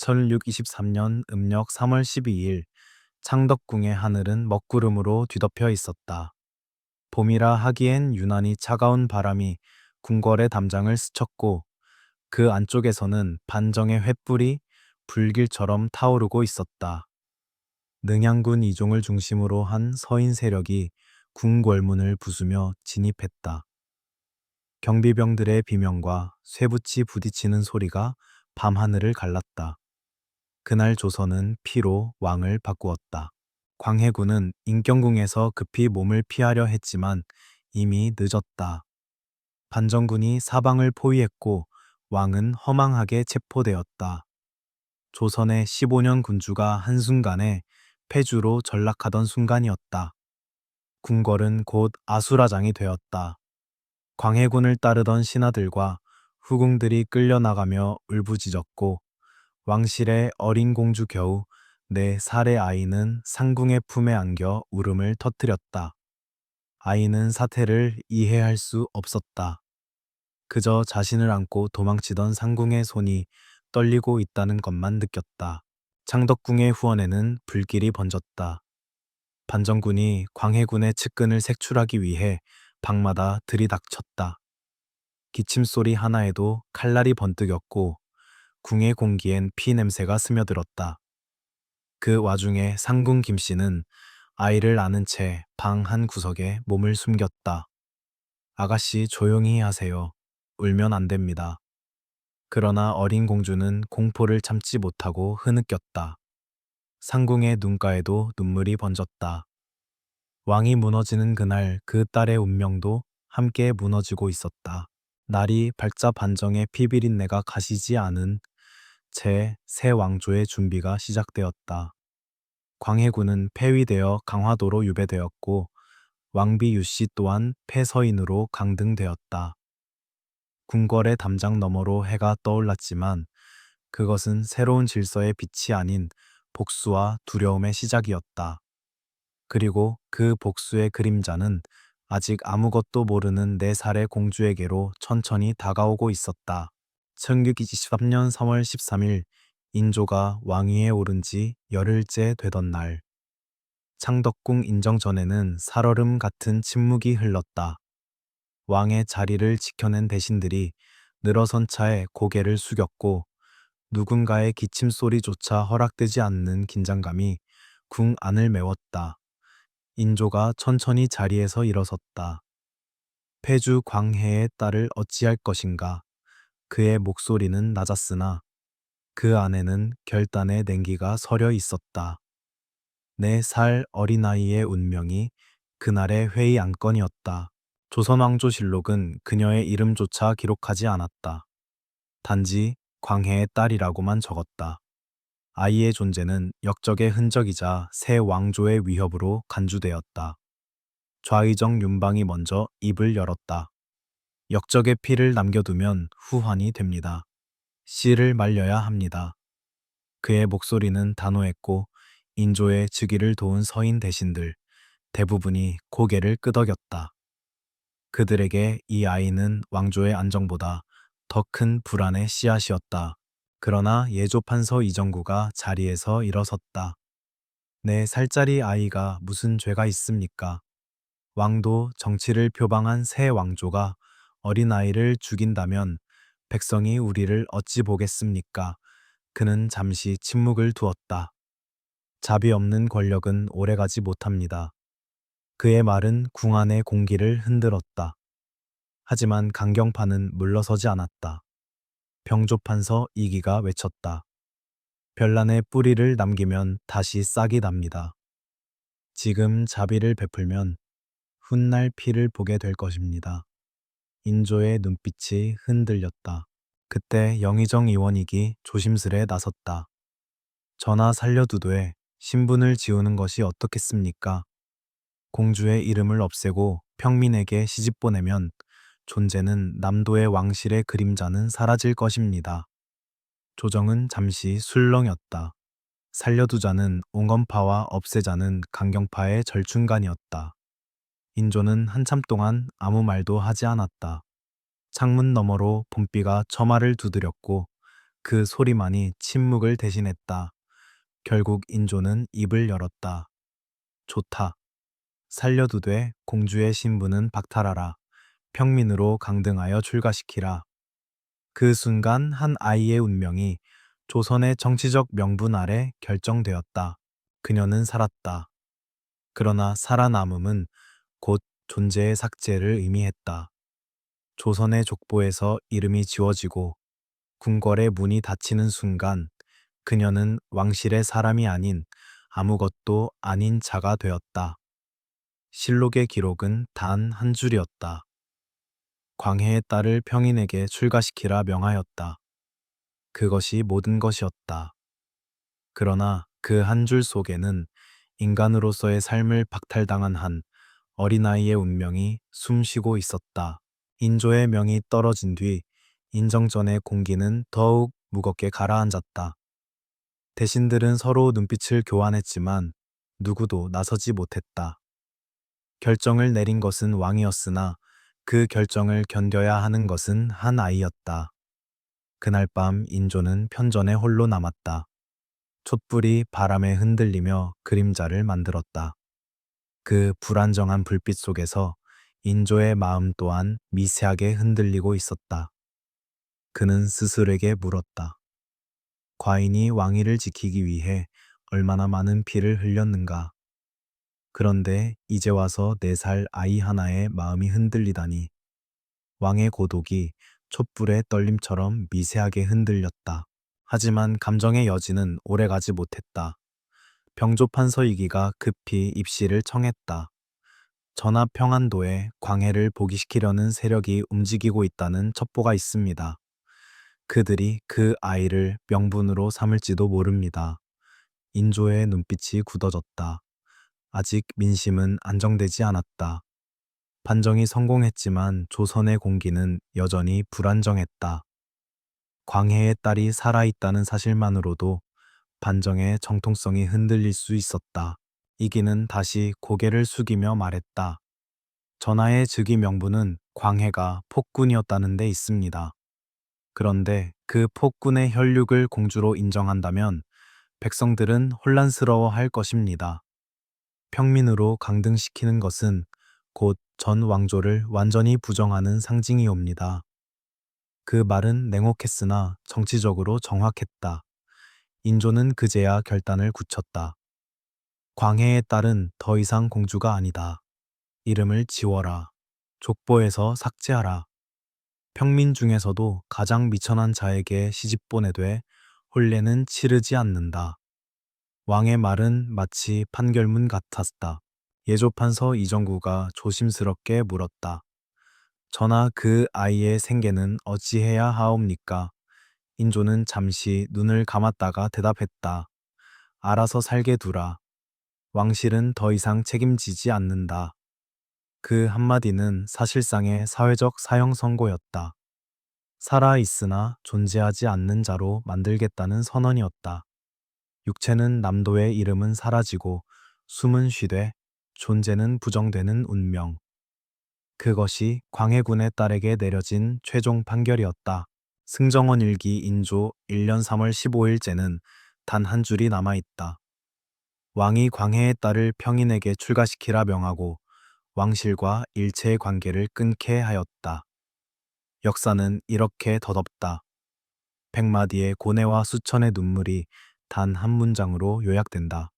1623년 음력 3월 12일 창덕궁의 하늘은 먹구름으로 뒤덮여 있었다. 봄이라 하기엔 유난히 차가운 바람이 궁궐의 담장을 스쳤고 그 안쪽에서는 반정의 횃불이 불길처럼 타오르고 있었다. 능양군 이종을 중심으로 한 서인 세력이 궁궐문을 부수며 진입했다. 경비병들의 비명과 쇠붙이 부딪히는 소리가 밤하늘을 갈랐다. 그날 조선은 피로 왕을 바꾸었다. 광해군은 인경궁에서 급히 몸을 피하려 했지만 이미 늦었다. 반정군이 사방을 포위했고 왕은 허망하게 체포되었다. 조선의 15년 군주가 한순간에 패주로 전락하던 순간이었다. 궁궐은 곧 아수라장이 되었다. 광해군을 따르던 신하들과 후궁들이 끌려나가며 울부짖었고 왕실의 어린 공주 겨우 4살의 아이는 상궁의 품에 안겨 울음을 터뜨렸다. 아이는 사태를 이해할 수 없었다. 그저 자신을 안고 도망치던 상궁의 손이 떨리고 있다는 것만 느꼈다. 창덕궁의 후원에는 불길이 번졌다. 반정군이 광해군의 측근을 색출하기 위해 방마다 들이닥쳤다. 기침소리 하나에도 칼날이 번뜩였고 궁의 공기엔 피 냄새가 스며들었다. 그 와중에 상궁 김씨는 아이를 안은 채 방 한 구석에 몸을 숨겼다. 아가씨 조용히 하세요. 울면 안 됩니다. 그러나 어린 공주는 공포를 참지 못하고 흐느꼈다. 상궁의 눈가에도 눈물이 번졌다. 왕이 무너지는 그날 그 딸의 운명도 함께 무너지고 있었다. 날이 밝자 반정의 피비린내가 가시지 않은 채 새 왕조의 준비가 시작되었다. 광해군은 폐위되어 강화도로 유배되었고 왕비 유씨 또한 폐서인으로 강등되었다. 궁궐의 담장 너머로 해가 떠올랐지만 그것은 새로운 질서의 빛이 아닌 복수와 두려움의 시작이었다. 그리고 그 복수의 그림자는 아직 아무것도 모르는 4살의 공주에게로 천천히 다가오고 있었다. 1623년 3월 13일 인조가 왕위에 오른 지 열흘째 되던 날, 창덕궁 인정전에는 살얼음 같은 침묵이 흘렀다. 왕의 자리를 지켜낸 대신들이 늘어선 차에 고개를 숙였고 누군가의 기침 소리조차 허락되지 않는 긴장감이 궁 안을 메웠다. 인조가 천천히 자리에서 일어섰다. 패주 광해의 딸을 어찌할 것인가. 그의 목소리는 낮았으나 그 안에는 결단의 냉기가 서려 있었다. 4살 어린아이의 운명이 그날의 회의 안건이었다. 조선왕조실록은 그녀의 이름조차 기록하지 않았다. 단지 광해의 딸이라고만 적었다. 아이의 존재는 역적의 흔적이자 새 왕조의 위협으로 간주되었다. 좌의정 윤방이 먼저 입을 열었다. 역적의 피를 남겨두면 후환이 됩니다. 씨를 말려야 합니다. 그의 목소리는 단호했고 인조의 즉위를 도운 서인 대신들 대부분이 고개를 끄덕였다. 그들에게 이 아이는 왕조의 안정보다 더 큰 불안의 씨앗이었다. 그러나 예조판서 이정구가 자리에서 일어섰다. 4살짜리 아이가 무슨 죄가 있습니까? 왕도 정치를 표방한 새 왕조가 어린아이를 죽인다면 백성이 우리를 어찌 보겠습니까? 그는 잠시 침묵을 두었다. 자비 없는 권력은 오래가지 못합니다. 그의 말은 궁 안의 공기를 흔들었다. 하지만 강경파는 물러서지 않았다. 병조판서 이기가 외쳤다. 별난의 뿌리를 남기면 다시 싹이 납니다. 지금 자비를 베풀면 훗날 피를 보게 될 것입니다. 인조의 눈빛이 흔들렸다. 그때 영의정 의원이기 조심스레 나섰다. 전하 살려두되 신분을 지우는 것이 어떻겠습니까? 공주의 이름을 없애고 평민에게 시집 보내면 존재는 남도의 왕실의 그림자는 사라질 것입니다. 조정은 잠시 술렁였다. 살려두자는 옹건파와 없애자는 강경파의 절충간이었다. 인조는 한참 동안 아무 말도 하지 않았다. 창문 너머로 봄비가 처마를 두드렸고 그 소리만이 침묵을 대신했다. 결국 인조는 입을 열었다. 좋다. 살려두되 공주의 신분은 박탈하라. 평민으로 강등하여 출가시키라. 그 순간 한 아이의 운명이 조선의 정치적 명분 아래 결정되었다. 그녀는 살았다. 그러나 살아남음은 곧 존재의 삭제를 의미했다. 조선의 족보에서 이름이 지워지고 궁궐의 문이 닫히는 순간 그녀는 왕실의 사람이 아닌 아무것도 아닌 자가 되었다. 실록의 기록은 단 한 줄이었다. 광해의 딸을 평인에게 출가시키라 명하였다. 그것이 모든 것이었다. 그러나 그 한 줄 속에는 인간으로서의 삶을 박탈당한 한 어린아이의 운명이 숨쉬고 있었다. 인조의 명이 떨어진 뒤 인정전의 공기는 더욱 무겁게 가라앉았다. 대신들은 서로 눈빛을 교환했지만 누구도 나서지 못했다. 결정을 내린 것은 왕이었으나 그 결정을 견뎌야 하는 것은 한 아이였다. 그날 밤 인조는 편전에 홀로 남았다. 촛불이 바람에 흔들리며 그림자를 만들었다. 그 불안정한 불빛 속에서 인조의 마음 또한 미세하게 흔들리고 있었다. 그는 스스로에게 물었다. 과인이 왕위를 지키기 위해 얼마나 많은 피를 흘렸는가. 그런데 이제 와서 4살 아이 하나의 마음이 흔들리다니. 왕의 고독이 촛불의 떨림처럼 미세하게 흔들렸다. 하지만 감정의 여지는 오래가지 못했다. 병조판 서이기가 급히 입시를 청했다. 전하 평안도에 광해를 복위시키려는 세력이 움직이고 있다는 첩보가 있습니다. 그들이 그 아이를 명분으로 삼을지도 모릅니다. 인조의 눈빛이 굳어졌다. 아직 민심은 안정되지 않았다. 반정이 성공했지만 조선의 공기는 여전히 불안정했다. 광해의 딸이 살아있다는 사실만으로도 반정의 정통성이 흔들릴 수 있었다. 이기는 다시 고개를 숙이며 말했다. 전하의 즉위 명분은 광해가 폭군이었다는 데 있습니다. 그런데 그 폭군의 혈육을 공주로 인정한다면 백성들은 혼란스러워할 것입니다. 평민으로 강등시키는 것은 곧 전 왕조를 완전히 부정하는 상징이옵니다. 그 말은 냉혹했으나 정치적으로 정확했다. 인조는 그제야 결단을 굳혔다. 광해의 딸은 더 이상 공주가 아니다. 이름을 지워라. 족보에서 삭제하라. 평민 중에서도 가장 미천한 자에게 시집 보내되 혼례는 치르지 않는다. 왕의 말은 마치 판결문 같았다. 예조판서 이정구가 조심스럽게 물었다. 전하 그 아이의 생계는 어찌해야 하옵니까? 인조는 잠시 눈을 감았다가 대답했다. 알아서 살게 두라. 왕실은 더 이상 책임지지 않는다. 그 한마디는 사실상의 사회적 사형 선고였다. 살아있으나 존재하지 않는 자로 만들겠다는 선언이었다. 육체는 남도의 이름은 사라지고 숨은 쉬되 존재는 부정되는 운명. 그것이 광해군의 딸에게 내려진 최종 판결이었다. 승정원 일기 인조 1년 3월 15일째는 단 한 줄이 남아있다. 왕이 광해의 딸을 평인에게 출가시키라 명하고 왕실과 일체의 관계를 끊게 하였다. 역사는 이렇게 더덥다. 100마디의 고뇌와 수천의 눈물이 단 한 문장으로 요약된다.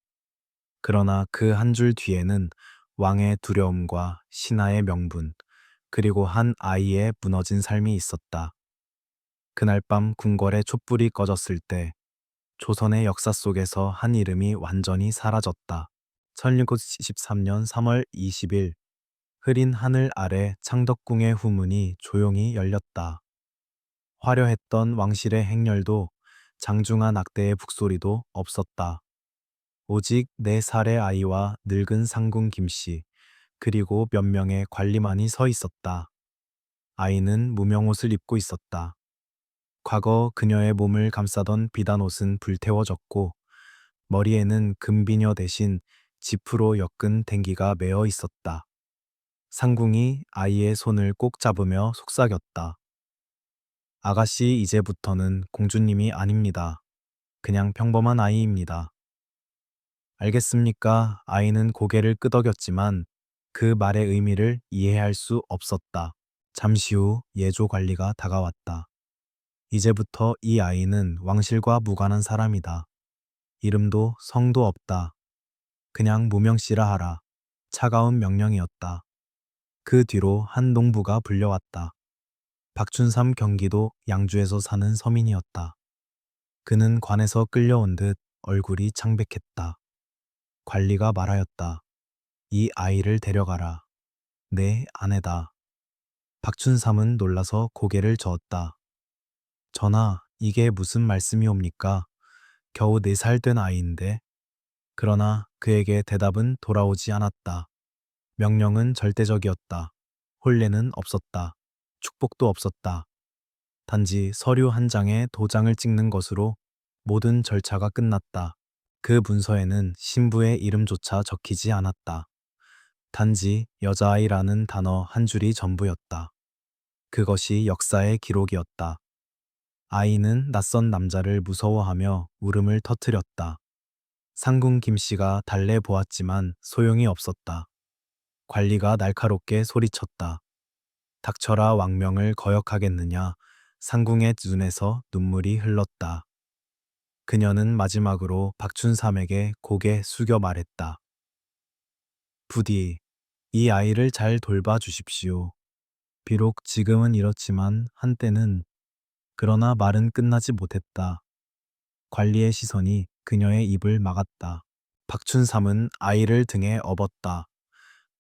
그러나 그 한 줄 뒤에는 왕의 두려움과 신하의 명분, 그리고 한 아이의 무너진 삶이 있었다. 그날 밤 궁궐의 촛불이 꺼졌을 때 조선의 역사 속에서 한 이름이 완전히 사라졌다. 1673년 3월 20일 흐린 하늘 아래 창덕궁의 후문이 조용히 열렸다. 화려했던 왕실의 행렬도 장중한 악대의 북소리도 없었다. 오직 4살의 아이와 늙은 상궁 김씨, 그리고 몇 명의 관리만이 서 있었다. 아이는 무명옷을 입고 있었다. 과거 그녀의 몸을 감싸던 비단옷은 불태워졌고 머리에는 금비녀 대신 지프로 엮은 댕기가 매어 있었다. 상궁이 아이의 손을 꼭 잡으며 속삭였다. 아가씨, 이제부터는 공주님이 아닙니다. 그냥 평범한 아이입니다. 알겠습니까? 아이는 고개를 끄덕였지만 그 말의 의미를 이해할 수 없었다. 잠시 후 예조 관리가 다가왔다. 이제부터 이 아이는 왕실과 무관한 사람이다. 이름도 성도 없다. 그냥 무명씨라 하라. 차가운 명령이었다. 그 뒤로 한 농부가 불려왔다. 박춘삼 경기도 양주에서 사는 서민이었다. 그는 관에서 끌려온 듯 얼굴이 창백했다. 관리가 말하였다. 이 아이를 데려가라. 내 아내다. 박춘삼은 놀라서 고개를 저었다. 전하, 이게 무슨 말씀이옵니까? 겨우 4살 된 아이인데. 그러나 그에게 대답은 돌아오지 않았다. 명령은 절대적이었다. 혼례는 없었다. 축복도 없었다. 단지 서류 한 장에 도장을 찍는 것으로 모든 절차가 끝났다. 그 문서에는 신부의 이름조차 적히지 않았다. 단지 여자아이라는 단어 한 줄이 전부였다. 그것이 역사의 기록이었다. 아이는 낯선 남자를 무서워하며 울음을 터뜨렸다. 상궁 김씨가 달래보았지만 소용이 없었다. 관리가 날카롭게 소리쳤다. 닥쳐라, 왕명을 거역하겠느냐. 상궁의 눈에서 눈물이 흘렀다. 그녀는 마지막으로 박춘삼에게 고개 숙여 말했다. 부디 이 아이를 잘 돌봐 주십시오. 비록 지금은 이렇지만 한때는. 그러나 말은 끝나지 못했다. 관리의 시선이 그녀의 입을 막았다. 박춘삼은 아이를 등에 업었다.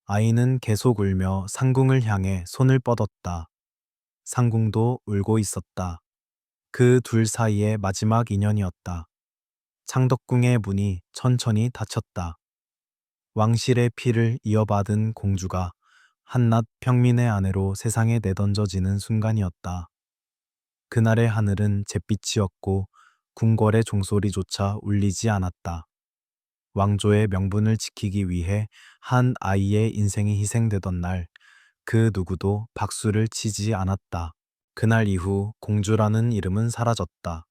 아이는 계속 울며 상궁을 향해 손을 뻗었다. 상궁도 울고 있었다. 그 둘 사이의 마지막 인연이었다. 창덕궁의 문이 천천히 닫혔다. 왕실의 피를 이어받은 공주가 한낱 평민의 아내로 세상에 내던져지는 순간이었다. 그날의 하늘은 잿빛이었고 궁궐의 종소리조차 울리지 않았다. 왕조의 명분을 지키기 위해 한 아이의 인생이 희생되던 날, 그 누구도 박수를 치지 않았다. 그날 이후 공주라는 이름은 사라졌다.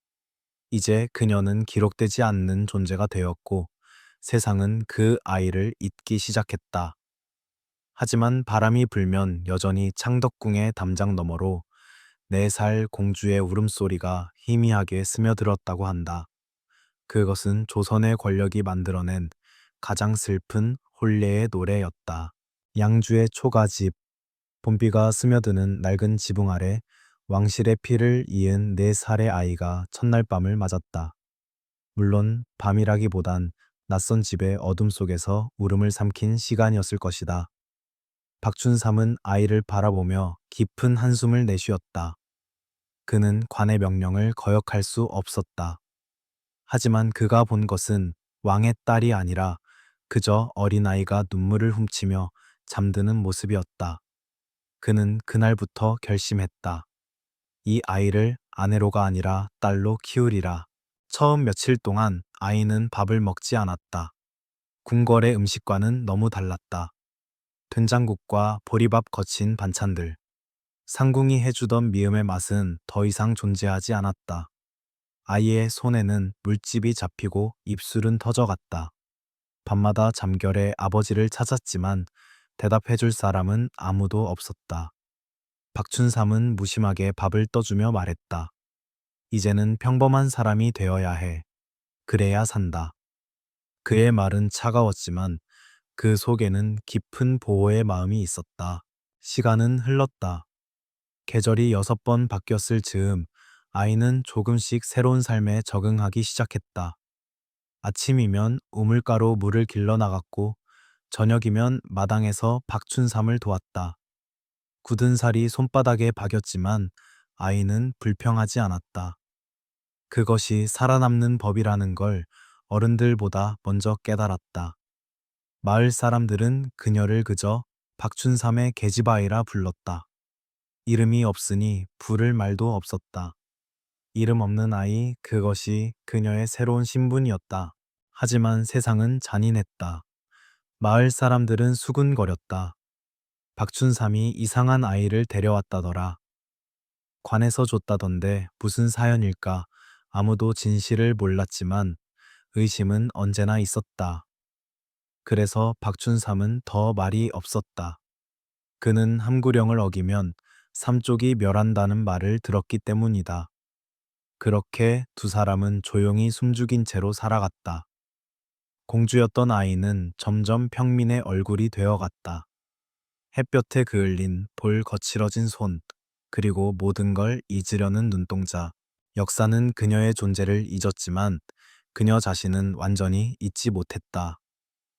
이제 그녀는 기록되지 않는 존재가 되었고 세상은 그 아이를 잊기 시작했다. 하지만 바람이 불면 여전히 창덕궁의 담장 너머로 4살 공주의 울음소리가 희미하게 스며들었다고 한다. 그것은 조선의 권력이 만들어낸 가장 슬픈 혼례의 노래였다. 양주의 초가집, 봄비가 스며드는 낡은 지붕 아래 왕실의 피를 이은 4살의 아이가 첫날 밤을 맞았다. 물론 밤이라기보단 낯선 집의 어둠 속에서 울음을 삼킨 시간이었을 것이다. 박춘삼은 아이를 바라보며 깊은 한숨을 내쉬었다. 그는 관의 명령을 거역할 수 없었다. 하지만 그가 본 것은 왕의 딸이 아니라 그저 어린아이가 눈물을 훔치며 잠드는 모습이었다. 그는 그날부터 결심했다. 이 아이를 아내로가 아니라 딸로 키우리라. 처음 며칠 동안 아이는 밥을 먹지 않았다. 궁궐의 음식과는 너무 달랐다. 된장국과 보리밥 거친 반찬들. 상궁이 해주던 미음의 맛은 더 이상 존재하지 않았다. 아이의 손에는 물집이 잡히고 입술은 터져갔다. 밤마다 잠결에 아버지를 찾았지만 대답해줄 사람은 아무도 없었다. 박춘삼은 무심하게 밥을 떠주며 말했다. 이제는 평범한 사람이 되어야 해. 그래야 산다. 그의 말은 차가웠지만 그 속에는 깊은 보호의 마음이 있었다. 시간은 흘렀다. 계절이 6번 바뀌었을 즈음 아이는 조금씩 새로운 삶에 적응하기 시작했다. 아침이면 우물가로 물을 길러 나갔고 저녁이면 마당에서 박춘삼을 도왔다. 굳은 살이 손바닥에 박였지만 아이는 불평하지 않았다. 그것이 살아남는 법이라는 걸 어른들보다 먼저 깨달았다. 마을 사람들은 그녀를 그저 박춘삼의 계집아이라 불렀다. 이름이 없으니 부를 말도 없었다. 이름 없는 아이, 그것이 그녀의 새로운 신분이었다. 하지만 세상은 잔인했다. 마을 사람들은 수군거렸다. 박춘삼이 이상한 아이를 데려왔다더라. 관에서 줬다던데 무슨 사연일까? 아무도 진실을 몰랐지만 의심은 언제나 있었다. 그래서 박춘삼은 더 말이 없었다. 그는 함구령을 어기면 삼족이 멸한다는 말을 들었기 때문이다. 그렇게 두 사람은 조용히 숨죽인 채로 살아갔다. 공주였던 아이는 점점 평민의 얼굴이 되어갔다. 햇볕에 그을린 볼 거칠어진 손, 그리고 모든 걸 잊으려는 눈동자. 역사는 그녀의 존재를 잊었지만 그녀 자신은 완전히 잊지 못했다.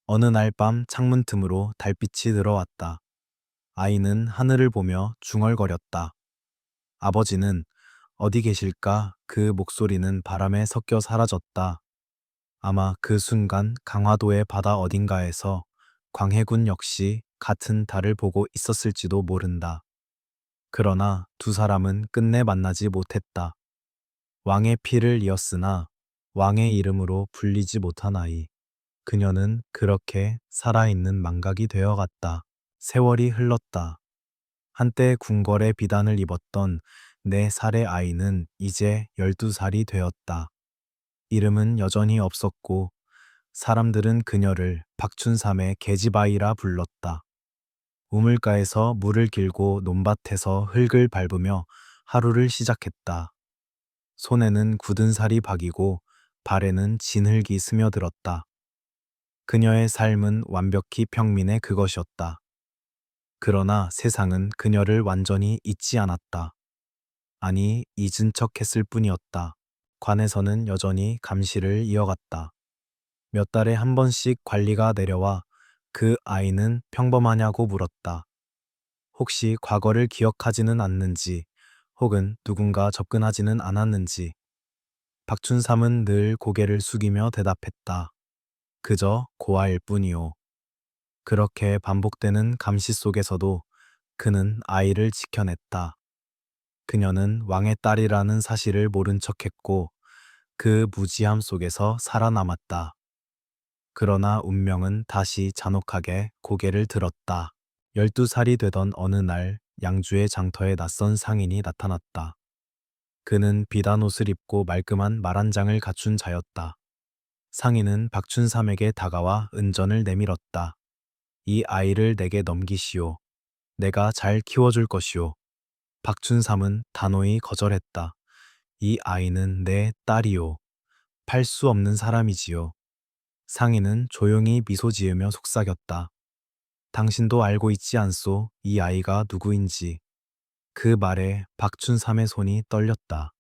어느 날 밤 창문 틈으로 달빛이 들어왔다. 아이는 하늘을 보며 중얼거렸다. 아버지는 어디 계실까? 그 목소리는 바람에 섞여 사라졌다. 아마 그 순간 강화도의 바다 어딘가에서 광해군 역시 같은 달을 보고 있었을지도 모른다. 그러나 두 사람은 끝내 만나지 못했다. 왕의 피를 이었으나 왕의 이름으로 불리지 못한 아이. 그녀는 그렇게 살아있는 망각이 되어갔다. 세월이 흘렀다. 한때 궁궐의 비단을 입었던 4살의 아이는 이제 12살이 되었다. 이름은 여전히 없었고 사람들은 그녀를 박춘삼의 계집아이라 불렀다. 우물가에서 물을 길고 논밭에서 흙을 밟으며 하루를 시작했다. 손에는 굳은 살이 박이고 발에는 진흙이 스며들었다. 그녀의 삶은 완벽히 평민의 그것이었다. 그러나 세상은 그녀를 완전히 잊지 않았다. 아니, 잊은 척 했을 뿐이었다. 관에서는 여전히 감시를 이어갔다. 몇 달에 한 번씩 관리가 내려와 그 아이는 평범하냐고 물었다. 혹시 과거를 기억하지는 않는지, 혹은 누군가 접근하지는 않았는지. 박춘삼은 늘 고개를 숙이며 대답했다. 그저 고아일 뿐이요. 그렇게 반복되는 감시 속에서도 그는 아이를 지켜냈다. 그녀는 왕의 딸이라는 사실을 모른 척했고 그 무지함 속에서 살아남았다. 그러나 운명은 다시 잔혹하게 고개를 들었다. 12살이 되던 어느 날 양주의 장터에 낯선 상인이 나타났다. 그는 비단 옷을 입고 말끔한 말 한 장을 갖춘 자였다. 상인은 박춘삼에게 다가와 은전을 내밀었다. 이 아이를 내게 넘기시오. 내가 잘 키워줄 것이오. 박춘삼은 단호히 거절했다. 이 아이는 내 딸이오. 팔 수 없는 사람이지요. 상인은 조용히 미소 지으며 속삭였다. 당신도 알고 있지 않소, 이 아이가 누구인지. 그 말에 박춘삼의 손이 떨렸다.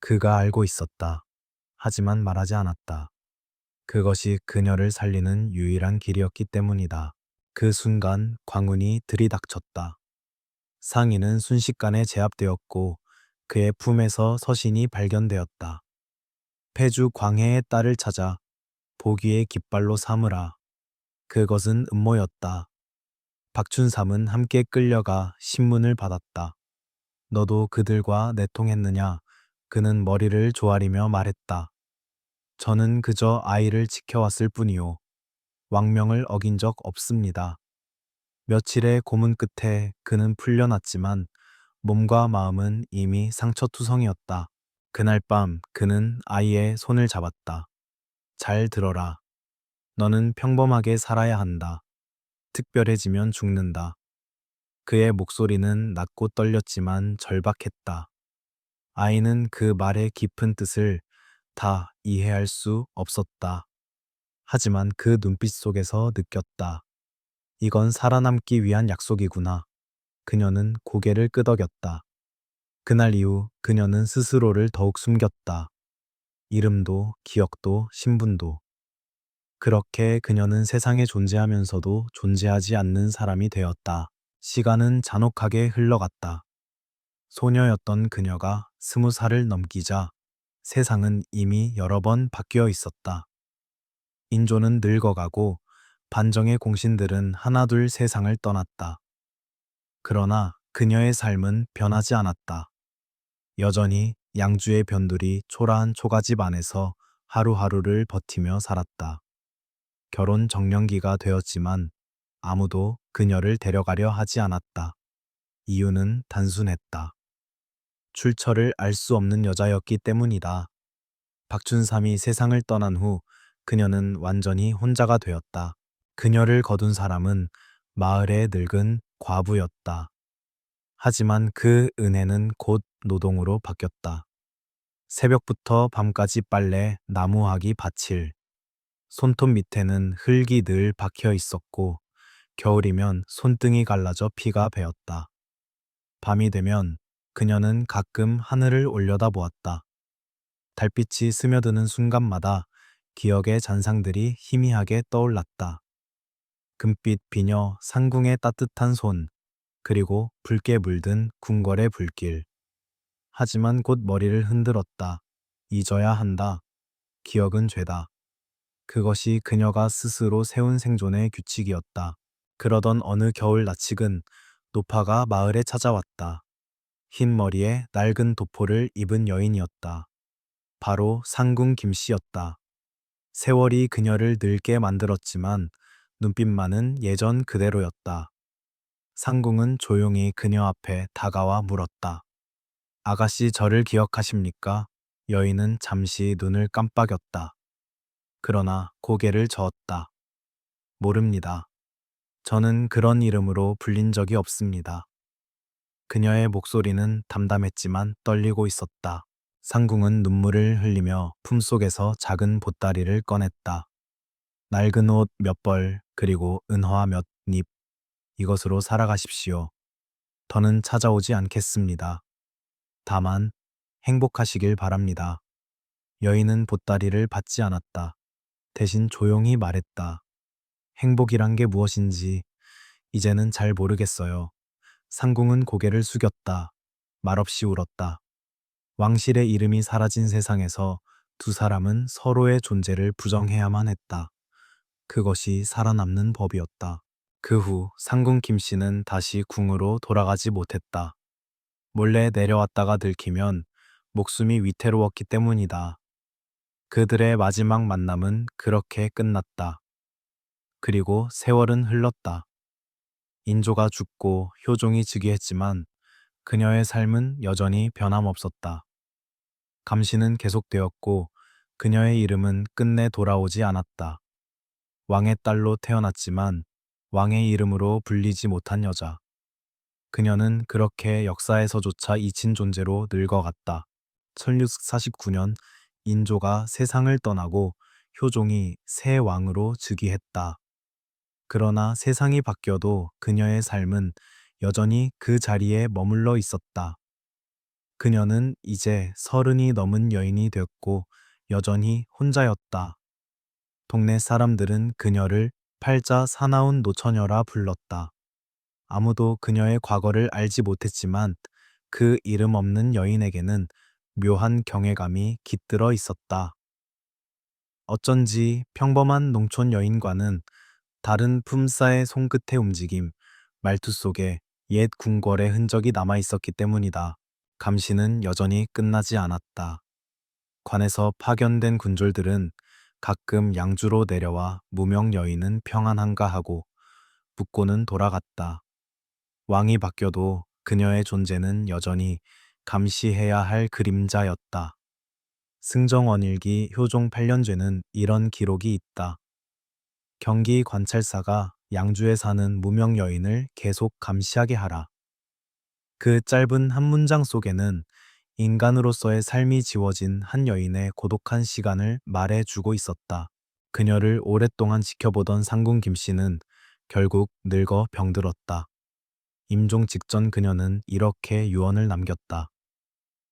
그가 알고 있었다. 하지만 말하지 않았다. 그것이 그녀를 살리는 유일한 길이었기 때문이다. 그 순간 광운이 들이닥쳤다. 상인은 순식간에 제압되었고 그의 품에서 서신이 발견되었다. 폐주 광해의 딸을 찾아 보기의 깃발로 삼으라. 그것은 음모였다. 박춘삼은 함께 끌려가 신문을 받았다. 너도 그들과 내통했느냐? 그는 머리를 조아리며 말했다. 저는 그저 아이를 지켜왔을 뿐이요. 왕명을 어긴 적 없습니다. 며칠의 고문 끝에 그는 풀려났지만 몸과 마음은 이미 상처투성이었다. 그날 밤 그는 아이의 손을 잡았다. 잘 들어라. 너는 평범하게 살아야 한다. 특별해지면 죽는다. 그의 목소리는 낮고 떨렸지만 절박했다. 아이는 그 말의 깊은 뜻을 다 이해할 수 없었다. 하지만 그 눈빛 속에서 느꼈다. 이건 살아남기 위한 약속이구나. 그녀는 고개를 끄덕였다. 그날 이후 그녀는 스스로를 더욱 숨겼다. 이름도, 기억도, 신분도. 그렇게 그녀는 세상에 존재하면서도 존재하지 않는 사람이 되었다. 시간은 잔혹하게 흘러갔다. 소녀였던 그녀가 20살을 넘기자 세상은 이미 여러 번 바뀌어 있었다. 인조는 늙어가고 반정의 공신들은 하나둘 세상을 떠났다. 그러나 그녀의 삶은 변하지 않았다. 여전히 양주의 변두리 초라한 초가집 안에서 하루하루를 버티며 살았다. 결혼 정년기가 되었지만 아무도 그녀를 데려가려 하지 않았다. 이유는 단순했다. 출처를 알 수 없는 여자였기 때문이다. 박춘삼이 세상을 떠난 후 그녀는 완전히 혼자가 되었다. 그녀를 거둔 사람은 마을의 늙은 과부였다. 하지만 그 은혜는 곧 노동으로 바뀌었다. 새벽부터 밤까지 빨래, 나무하기, 밭일. 손톱 밑에는 흙이 늘 박혀 있었고 겨울이면 손등이 갈라져 피가 배었다. 밤이 되면 그녀는 가끔 하늘을 올려다보았다. 달빛이 스며드는 순간마다 기억의 잔상들이 희미하게 떠올랐다. 금빛 비녀, 상궁의 따뜻한 손, 그리고 붉게 물든 궁궐의 불길. 하지만 곧 머리를 흔들었다. 잊어야 한다. 기억은 죄다. 그것이 그녀가 스스로 세운 생존의 규칙이었다. 그러던 어느 겨울 낯익은 노파가 마을에 찾아왔다. 흰 머리에 낡은 도포를 입은 여인이었다. 바로 상궁 김씨였다. 세월이 그녀를 늙게 만들었지만 눈빛만은 예전 그대로였다. 상궁은 조용히 그녀 앞에 다가와 물었다. 아가씨 저를 기억하십니까? 여인은 잠시 눈을 깜빡였다. 그러나 고개를 저었다. 모릅니다. 저는 그런 이름으로 불린 적이 없습니다. 그녀의 목소리는 담담했지만 떨리고 있었다. 상궁은 눈물을 흘리며 품속에서 작은 보따리를 꺼냈다. 낡은 옷 몇 벌, 그리고 은화 몇 잎, 이것으로 살아가십시오. 더는 찾아오지 않겠습니다. 다만 행복하시길 바랍니다. 여인은 보따리를 받지 않았다. 대신 조용히 말했다. 행복이란 게 무엇인지 이제는 잘 모르겠어요. 상궁은 고개를 숙였다. 말없이 울었다. 왕실의 이름이 사라진 세상에서 두 사람은 서로의 존재를 부정해야만 했다. 그것이 살아남는 법이었다. 그 후 상궁 김씨는 다시 궁으로 돌아가지 못했다. 몰래 내려왔다가 들키면 목숨이 위태로웠기 때문이다. 그들의 마지막 만남은 그렇게 끝났다. 그리고 세월은 흘렀다. 인조가 죽고 효종이 즉위했지만 그녀의 삶은 여전히 변함없었다. 감시는 계속되었고 그녀의 이름은 끝내 돌아오지 않았다. 왕의 딸로 태어났지만 왕의 이름으로 불리지 못한 여자. 그녀는 그렇게 역사에서조차 잊힌 존재로 늙어갔다. 1649년 인조가 세상을 떠나고 효종이 새 왕으로 즉위했다. 그러나 세상이 바뀌어도 그녀의 삶은 여전히 그 자리에 머물러 있었다. 그녀는 이제 30이 넘은 여인이 되었고 여전히 혼자였다. 동네 사람들은 그녀를 팔자 사나운 노처녀라 불렀다. 아무도 그녀의 과거를 알지 못했지만 그 이름 없는 여인에게는 묘한 경외감이 깃들어 있었다. 어쩐지 평범한 농촌 여인과는 다른 품사의 손끝의 움직임, 말투 속에 옛 궁궐의 흔적이 남아 있었기 때문이다. 감시는 여전히 끝나지 않았다. 관에서 파견된 군졸들은 가끔 양주로 내려와 무명 여인은 평안한가 하고 묻고는 돌아갔다. 왕이 바뀌어도 그녀의 존재는 여전히 감시해야 할 그림자였다. 승정원일기 효종 8년죄는 이런 기록이 있다. 경기 관찰사가 양주에 사는 무명 여인을 계속 감시하게 하라. 그 짧은 한 문장 속에는 인간으로서의 삶이 지워진 한 여인의 고독한 시간을 말해주고 있었다. 그녀를 오랫동안 지켜보던 상궁 김씨는 결국 늙어 병들었다. 임종 직전 그녀는 이렇게 유언을 남겼다.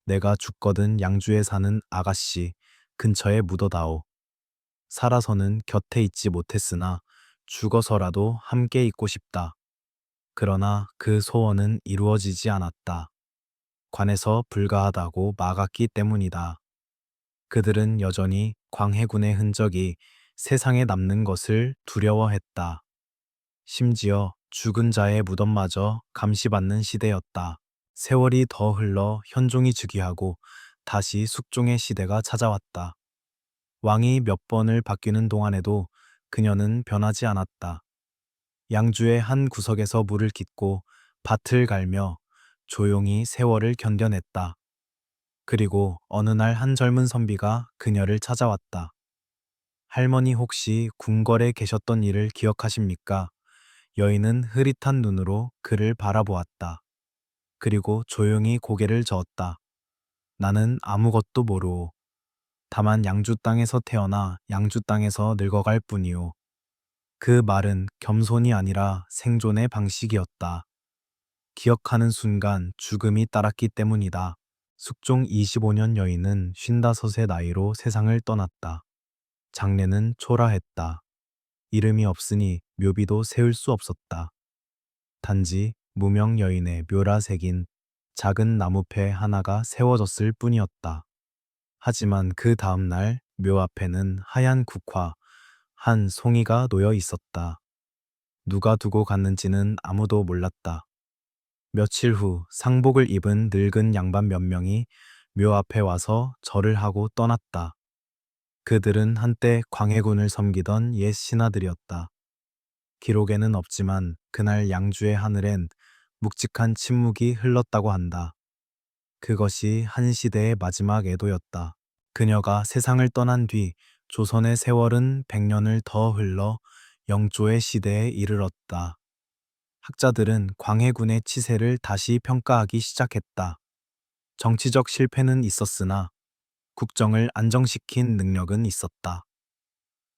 내가 죽거든 양주에 사는 아가씨 근처에 묻어다오. 살아서는 곁에 있지 못했으나 죽어서라도 함께 있고 싶다. 그러나 그 소원은 이루어지지 않았다. 관에서 불가하다고 막았기 때문이다. 그들은 여전히 광해군의 흔적이 세상에 남는 것을 두려워했다. 심지어 죽은 자의 무덤마저 감시받는 시대였다. 세월이 더 흘러 현종이 즉위하고 다시 숙종의 시대가 찾아왔다. 왕이 몇 번을 바뀌는 동안에도 그녀는 변하지 않았다. 양주의 한 구석에서 물을 깃고 밭을 갈며 조용히 세월을 견뎌냈다. 그리고 어느 날 한 젊은 선비가 그녀를 찾아왔다. 할머니 혹시 궁궐에 계셨던 일을 기억하십니까? 여인은 흐릿한 눈으로 그를 바라보았다. 그리고 조용히 고개를 저었다. 나는 아무것도 모르오. 다만 양주 땅에서 태어나 양주 땅에서 늙어갈 뿐이오. 그 말은 겸손이 아니라 생존의 방식이었다. 기억하는 순간 죽음이 따랐기 때문이다. 숙종 25년 여인은 55의 나이로 세상을 떠났다. 장례는 초라했다. 이름이 없으니 묘비도 세울 수 없었다. 단지 무명 여인의 묘라 새긴 작은 나무패 하나가 세워졌을 뿐이었다. 하지만 그 다음 날 묘 앞에는 하얀 국화, 한 송이가 놓여 있었다. 누가 두고 갔는지는 아무도 몰랐다. 며칠 후 상복을 입은 늙은 양반 몇 명이 묘 앞에 와서 절을 하고 떠났다. 그들은 한때 광해군을 섬기던 옛 신하들이었다. 기록에는 없지만 그날 양주의 하늘엔 묵직한 침묵이 흘렀다고 한다. 그것이 한 시대의 마지막 애도였다. 그녀가 세상을 떠난 뒤 조선의 세월은 100년을 더 흘러 영조의 시대에 이르렀다. 학자들은 광해군의 치세를 다시 평가하기 시작했다. 정치적 실패는 있었으나 국정을 안정시킨 능력은 있었다.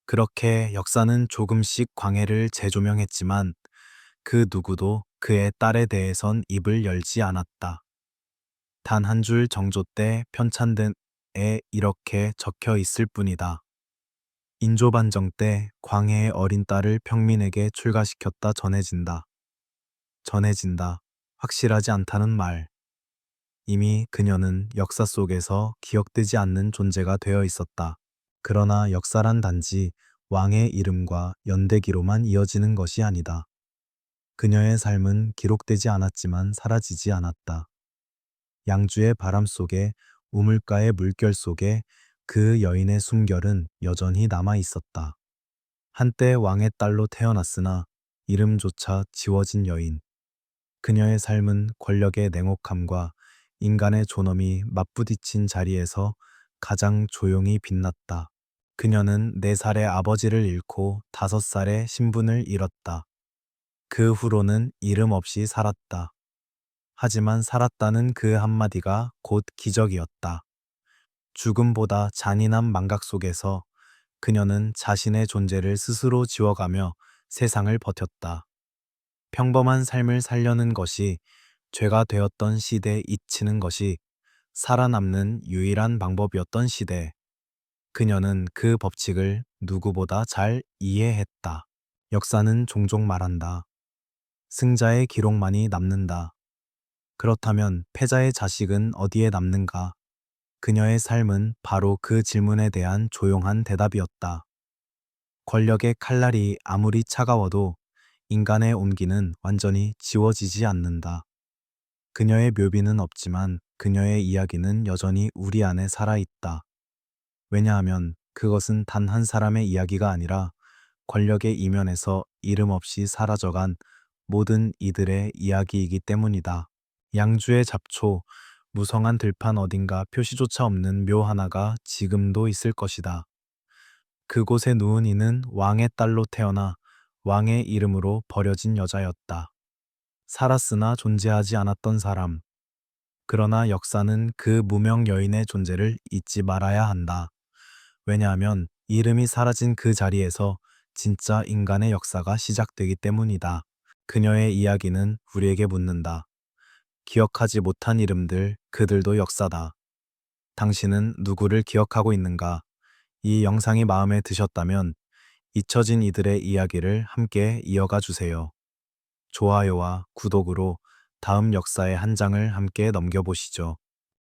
그렇게 역사는 조금씩 광해를 재조명했지만 그 누구도 그의 딸에 대해선 입을 열지 않았다. 단 한 줄 정조 때 편찬된에 이렇게 적혀 있을 뿐이다. 인조반정 때 광해의 어린 딸을 평민에게 출가시켰다 전해진다. 전해진다. 확실하지 않다는 말. 이미 그녀는 역사 속에서 기억되지 않는 존재가 되어 있었다. 그러나 역사란 단지 왕의 이름과 연대기로만 이어지는 것이 아니다. 그녀의 삶은 기록되지 않았지만 사라지지 않았다. 양주의 바람 속에 우물가의 물결 속에 그 여인의 숨결은 여전히 남아 있었다. 한때 왕의 딸로 태어났으나 이름조차 지워진 여인. 그녀의 삶은 권력의 냉혹함과 인간의 존엄이 맞부딪힌 자리에서 가장 조용히 빛났다. 그녀는 4살의 아버지를 잃고 5살의 신분을 잃었다. 그 후로는 이름 없이 살았다. 하지만 살았다는 그 한마디가 곧 기적이었다. 죽음보다 잔인한 망각 속에서 그녀는 자신의 존재를 스스로 지워가며 세상을 버텼다. 평범한 삶을 살려는 것이 죄가 되었던 시대에 잊히는 것이 살아남는 유일한 방법이었던 시대. 그녀는 그 법칙을 누구보다 잘 이해했다. 역사는 종종 말한다. 승자의 기록만이 남는다. 그렇다면 패자의 자식은 어디에 남는가? 그녀의 삶은 바로 그 질문에 대한 조용한 대답이었다. 권력의 칼날이 아무리 차가워도 인간의 온기는 완전히 지워지지 않는다. 그녀의 묘비는 없지만 그녀의 이야기는 여전히 우리 안에 살아있다. 왜냐하면 그것은 단 한 사람의 이야기가 아니라 권력의 이면에서 이름 없이 사라져간 모든 이들의 이야기이기 때문이다. 양주의 잡초, 무성한 들판 어딘가 표시조차 없는 묘 하나가 지금도 있을 것이다. 그곳에 누운 이는 왕의 딸로 태어나 왕의 이름으로 버려진 여자였다. 살았으나 존재하지 않았던 사람. 그러나 역사는 그 무명 여인의 존재를 잊지 말아야 한다. 왜냐하면 이름이 사라진 그 자리에서 진짜 인간의 역사가 시작되기 때문이다. 그녀의 이야기는 우리에게 묻는다. 기억하지 못한 이름들, 그들도 역사다. 당신은 누구를 기억하고 있는가? 이 영상이 마음에 드셨다면 잊혀진 이들의 이야기를 함께 이어가 주세요. 좋아요와 구독으로 다음 역사의 한 장을 함께 넘겨보시죠.